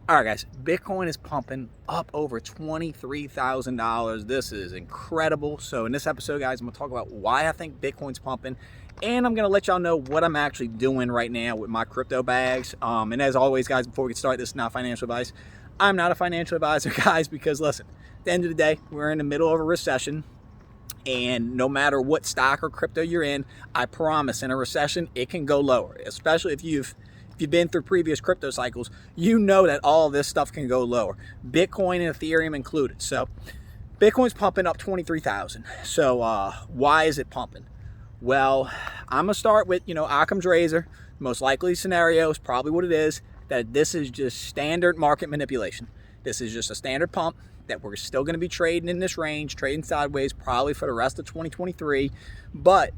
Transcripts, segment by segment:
All right, guys, Bitcoin is pumping up over $23,000. This is incredible. So in this episode, guys, I'm going to talk about why I think Bitcoin's pumping, and I'm going to let y'all know what I'm actually doing right now with my crypto bags. And as always, guys, before we get started, this is not financial advice. I'm not a financial advisor, guys, because listen, at the end of the day, we're in the middle of a recession. And no matter what stock or crypto you're in, I promise in a recession, it can go lower, especially if you've been through previous crypto cycles. You know that all of this stuff can go lower, Bitcoin and Ethereum included. So Bitcoin's pumping up 23,000. So why is it pumping? Well, I'm gonna start with Occam's razor. Most likely scenario is probably what it is, that this is just standard market manipulation. This is just a standard pump that we're still going to be trading in this range, trading sideways probably for the rest of 2023. But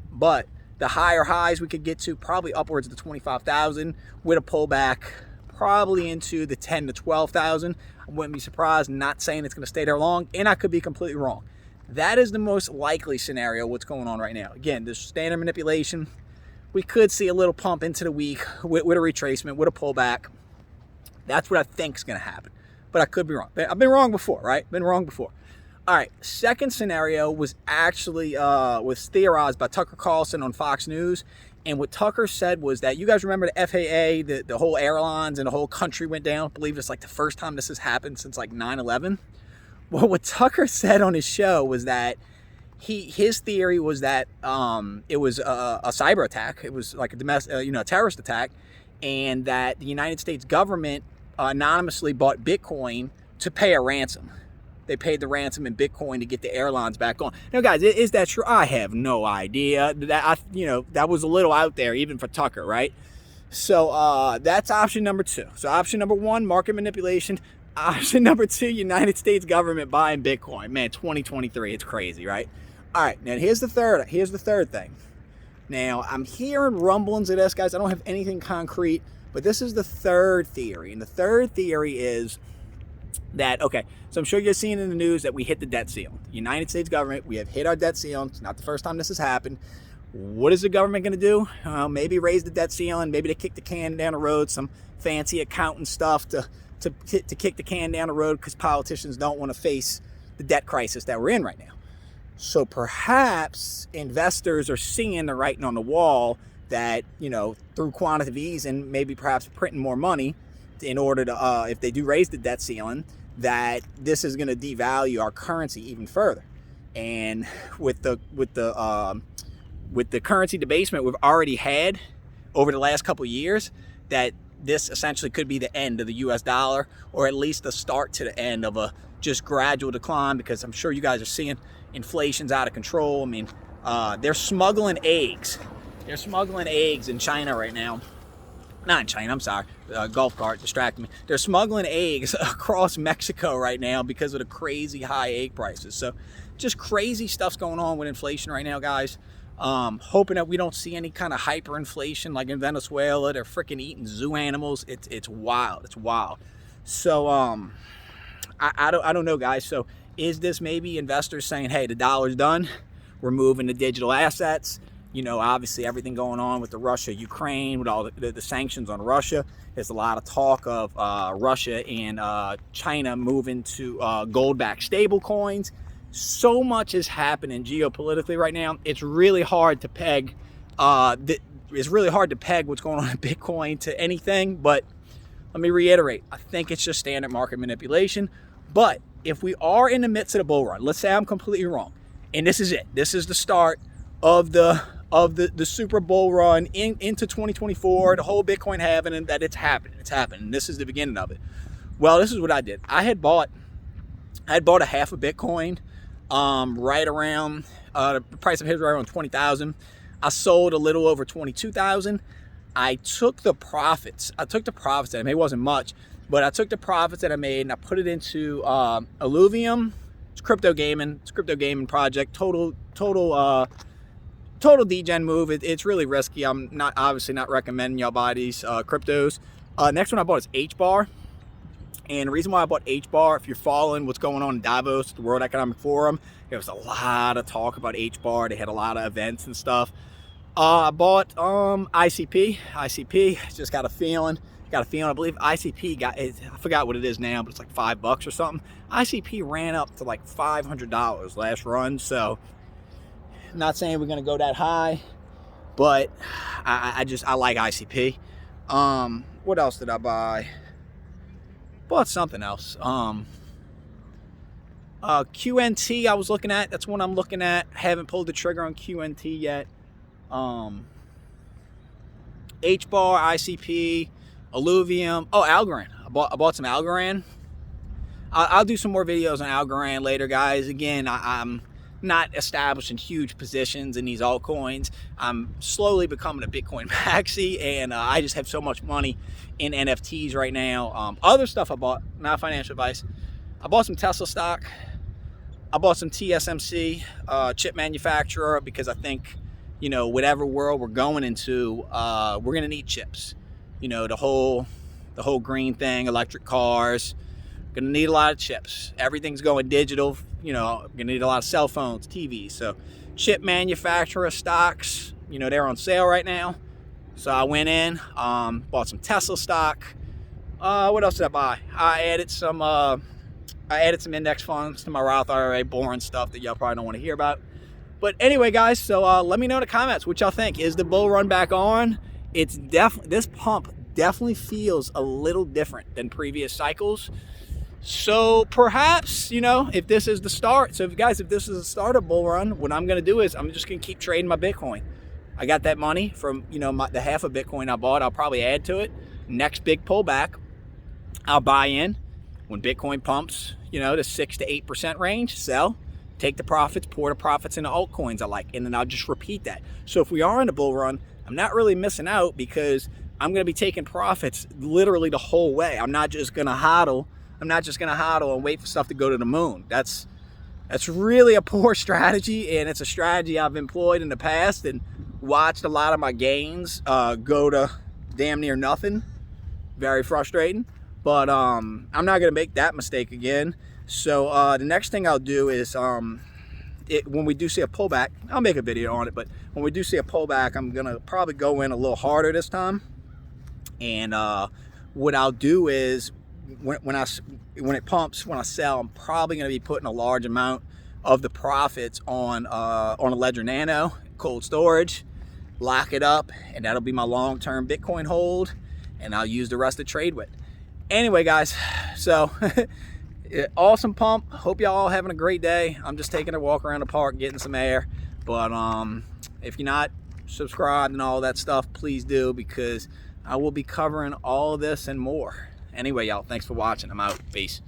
the higher highs we could get to probably upwards of the 25,000 with a pullback probably into the 10 to 12,000. I wouldn't be surprised, not saying it's going to stay there long, and I could be completely wrong. That is the most likely scenario what's going on right now. Again, this standard manipulation. We could see a little pump into the week with a retracement, with a pullback. That's what I think is going to happen. But I could be wrong. I've been wrong before, right? Been wrong before. All right, second scenario was actually was theorized by Tucker Carlson on Fox News. And what Tucker said was that, you guys remember the FAA, the whole airlines and the whole country went down? I believe it's like the first time this has happened since like 9/11. Well, what Tucker said on his show was that his theory was that it was a cyber attack. It was like a domestic, a terrorist attack, and that the United States government anonymously bought Bitcoin to pay a ransom. They paid the ransom in Bitcoin to get the airlines back on. Now, guys, is that true? I have no idea. That was a little out there, even for Tucker, right? So that's option number two. So option number one, market manipulation. Option number two, United States government buying Bitcoin. Man, 2023, it's crazy, right? All right, now here's the third thing. Now, I'm hearing rumblings of this, guys. I don't have anything concrete, but this is the third theory. And the third theory is that, okay, so I'm sure you're seeing in the news that we hit the debt ceiling. The United States government, we have hit our debt ceiling. It's not the first time this has happened. What is the government going to do? Maybe raise the debt ceiling. Maybe they kick the can down the road, some fancy accountant stuff to kick the can down the road because politicians don't want to face the debt crisis that we're in right now. So perhaps investors are seeing the writing on the wall that, through quantitative easing, maybe perhaps printing more money in order to, if they do raise the debt ceiling, that this is going to devalue our currency even further. And with the currency debasement we've already had over the last couple of years, that this essentially could be the end of the U.S. dollar, or at least the start to the end of a just gradual decline, because I'm sure you guys are seeing inflation's out of control. I mean, they're smuggling eggs. They're smuggling eggs in China right now. Not in China, I'm sorry. Golf cart distracted me. They're smuggling eggs across Mexico right now because of the crazy high egg prices. So just crazy stuff's going on with inflation right now, guys. Hoping that we don't see any kind of hyperinflation like in Venezuela. They're freaking eating zoo animals. It's wild. It's wild. So I don't know, guys. So is this maybe investors saying, hey, the dollar's done, we're moving to digital assets? Obviously everything going on with the Russia-Ukraine, with all the sanctions on Russia. There's a lot of talk of Russia and China moving to gold-backed stable coins. So much is happening geopolitically right now. It's really hard to peg. It's really hard to peg what's going on in Bitcoin to anything. But let me reiterate: I think it's just standard market manipulation. But if we are in the midst of the bull run, let's say I'm completely wrong, and this is it. This is the start of the super bull run into 2024, the whole Bitcoin halving, and that it's happening. It's happening. This is the beginning of it. Well, this is what I did. I had bought a half a Bitcoin. Right around the price of his right around 20,000. I sold a little over 22,000. I took the profits. That I made. It wasn't much, but I took the profits that I made and I put it into Illuvium. It's crypto gaming. It's a crypto gaming project. Total degen move. It's really risky. I'm obviously not recommending y'all buy these cryptos. Next one I bought is HBAR. And the reason why I bought HBAR, if you're following what's going on in Davos, the World Economic Forum, there was a lot of talk about HBAR. They had a lot of events and stuff. I bought ICP. ICP, just got a feeling got a feeling, I believe ICP I forgot what it is now, but it's like $5 or something. ICP ran up to like $500 last run, so I'm not saying we're gonna go that high, but I like ICP. What else did I buy? Bought something else. QNT I was looking at. That's one I'm looking at. Haven't pulled the trigger on QNT yet. H-bar, ICP, Alluvium. Oh, Algorand. I bought some Algorand. I'll do some more videos on Algorand later, guys. Again, I'm not establishing huge positions in these altcoins. I'm slowly becoming a Bitcoin maxi, and I just have so much money in NFTs right now. Other stuff I bought, not financial advice. I bought some Tesla stock. I bought some TSMC, chip manufacturer, because I think, you know, whatever world we're going into, we're gonna need chips. You know, the whole green thing, electric cars, gonna need a lot of chips. Everything's going digital. You know, gonna need a lot of cell phones, TVs. So chip manufacturer stocks, you know, they're on sale right now. So I went in, bought some Tesla stock. What else did I buy? I added some index funds to my Roth IRA, boring stuff that y'all probably don't want to hear about. But anyway, guys, so let me know in the comments what y'all think. Is the bull run back on? This pump definitely feels a little different than previous cycles. So perhaps, you know, if this is the start, so if guys, if this is the start of bull run, what I'm going to do is I'm just going to keep trading my Bitcoin. I got that money from, you know, the half of Bitcoin I bought. I'll probably add to it. Next big pullback, I'll buy in. When Bitcoin pumps, you know, the 6 to 8% range, sell, take the profits, pour the profits into altcoins I like, and then I'll just repeat that. So if we are in a bull run, I'm not really missing out, because I'm going to be taking profits literally the whole way. I'm not just going to hodl. I'm not just going to hodl and wait for stuff to go to the moon. That's really a poor strategy, and it's a strategy I've employed in the past and watched a lot of my gains go to damn near nothing. Very frustrating. But I'm not going to make that mistake again. So the next thing I'll do is when we do see a pullback, I'll make a video on it, but when we do see a pullback, I'm going to probably go in a little harder this time. And what I'll do is when it pumps, when I sell, I'm probably going to be putting a large amount of the profits on a Ledger Nano, cold storage, lock it up, and that'll be my long-term Bitcoin hold, and I'll use the rest to trade with. Anyway, guys, so awesome pump. Hope y'all all having a great day. I'm just taking a walk around the park, getting some air. But if you're not subscribed and all that stuff, please do, because I will be covering all of this and more. Anyway, y'all, thanks for watching. I'm out. Peace.